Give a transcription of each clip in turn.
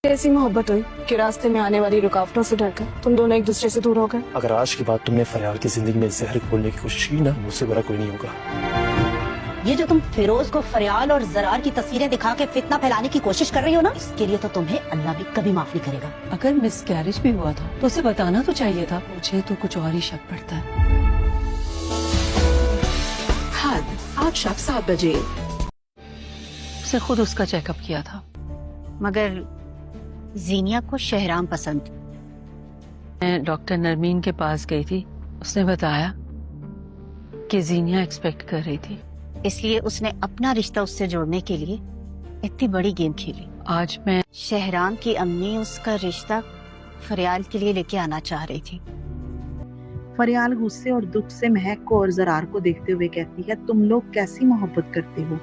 ऐसी मोहब्बत हुई कि रास्ते में आने वाली रुकावटों से डरकर तुम दोनों एक दूसरे से दूर हो गए। अगर आज के बाद तुमने फरियाल की जिंदगी में जहर घोलने की कोशिश की ना, मुझसे बुरा कोई नहीं होगा। ये जो तुम फिरोज को फरियाल और जरार की तस्वीरें दिखा के फितना फैलाने की कोशिश कर रही हो ना, इसके लिए तो तुम्हें अल्लाह भी कभी माफ नहीं करेगा। अगर मिसकैरेज भी हुआ था तो उसे बताना तो चाहिए था। मुझे तो कुछ और ही शक पड़ता है। हद आज शाम 7 बजे। उसे खुद उसका चेकअप किया था। मगर जीनिया को शहराम पसंद। मैं डॉक्टर नरमीन के पास गई थी। उसने बताया कि जीनिया एक्सपेक्ट कर रही थी, इसलिए उसने अपना रिश्ता उससे जोड़ने के लिए इतनी बड़ी गेम खेली। आज मैं शहराम की अम्मी उसका रिश्ता फरियाल के लिए लेके आना चाह रही थी। फरियाल गुस्से और दुख से महक को और जरार को देखते हुए कहती है, तुम लोग कैसी मोहब्बत करते हो,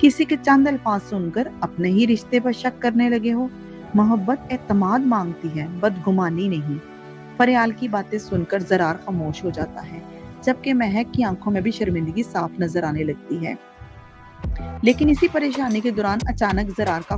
किसी के चंद अल्फाज सुनकर अपने ही रिश्ते पर शक करने लगे हो। मोहब्बत एतमाद मांगती है, बदगुमानी नहीं। फरियाल की बातें सुनकर जरार खामोश हो जाता है, जबकि महक की आंखों में भी शर्मिंदगी साफ नजर आने लगती है। लेकिन इसी परेशानी के दौरान अचानक जरार का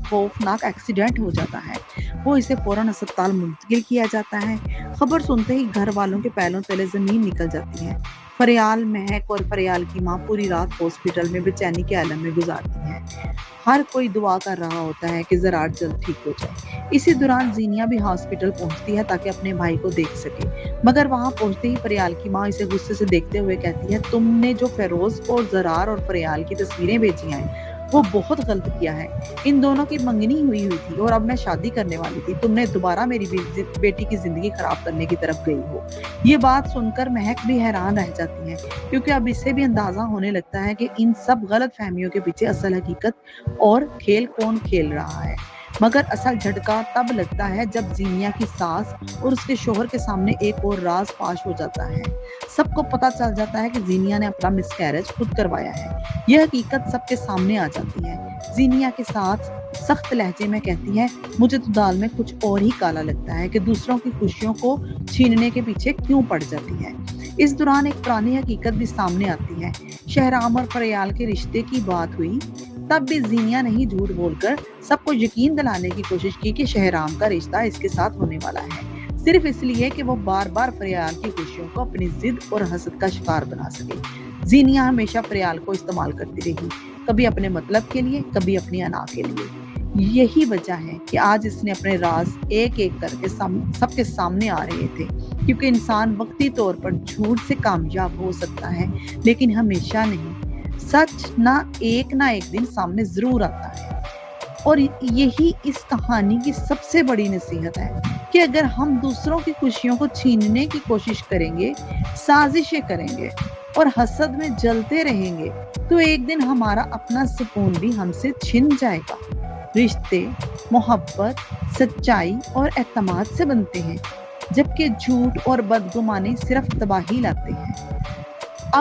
खौफनाक एक्सीडेंट हो जाता है। वो इसे फौरन अस्पताल मुंतकिल किया जाता है। खबर सुनते ही घर वालों के पैरों तले जमीन निकल जाती है। फरियाल, महक और फरियाल की माँ पूरी रात हॉस्पिटल में बेचैनी के आलम में गुजारती है। हर कोई दुआ कर रहा होता है कि जरार जल्द ठीक हो जाए। इसी दौरान जीनिया भी हॉस्पिटल पहुंचती है ताकि अपने भाई को देख सके, मगर वहां पहुंचते ही फरियाल की माँ इसे गुस्से से देखते हुए कहती है, तुमने जो फिरोज और जरार और फरियाल की तस्वीरें भेजी हैं वो बहुत गलत किया है। इन दोनों की मंगनी हुई थी और अब मैं शादी करने वाली थी। तुमने दोबारा मेरी बेटी की जिंदगी खराब करने की तरफ गई हो। ये बात सुनकर महक भी हैरान रह जाती है, क्योंकि अब इससे भी अंदाजा होने लगता है कि इन सब गलत फहमियों के पीछे असल हकीकत और खेल कौन खेल रहा है। मगर असल झटका तब लगता है जब जीनिया की सास और उसके शोहर के सामने एक और राज फाश हो जाता है। सबको पता चल जाता है कि जीनिया ने अपना मिसकैरेज खुद करवाया है। यह हकीकत सबके सामने आ जाती है। जीनिया के साथ सख्त लहजे में कहती है, मुझे तो दाल में कुछ और ही काला लगता है कि दूसरों की खुशियों को छीनने के पीछे क्यों पड़ जाती है। इस दौरान एक पुरानी हकीकत भी सामने आती है। शहराम और फरियाल के रिश्ते की बात हुई, तब भी जीनिया ने ही झूठ बोलकर सबको यकीन दिलाने की कोशिश की कि शहराम का रिश्ता इसके साथ होने वाला है, सिर्फ इसलिए कि वो बार बार फरियाल की खुशियों को अपनी जिद और हसद का शिकार बना सके। जीनिया हमेशा फरियाल को इस्तेमाल करती रही, कभी अपने मतलब के लिए, कभी अपनी अना के लिए। यही वजह है कि आज इसने अपने राज एक एक करके सबके सामने आ रहे थे, क्योंकि इंसान वक्ती तौर पर झूठ से कामयाब हो सकता है, लेकिन हमेशा नहीं। सच ना एक दिन सामने जरूर आता है। और यही इस कहानी की सबसे बड़ी नसीहत है कि अगर हम दूसरों की खुशियों को छीनने की कोशिश करेंगे, साजिशें करेंगे और हसद में जलते रहेंगे, तो एक दिन हमारा अपना सुकून भी हमसे छिन जाएगा। रिश्ते मोहब्बत, सच्चाई और एतमाद से बनते हैं, जबकि झूठ और बदगुमानी सिर्फ तबाही लाते हैं।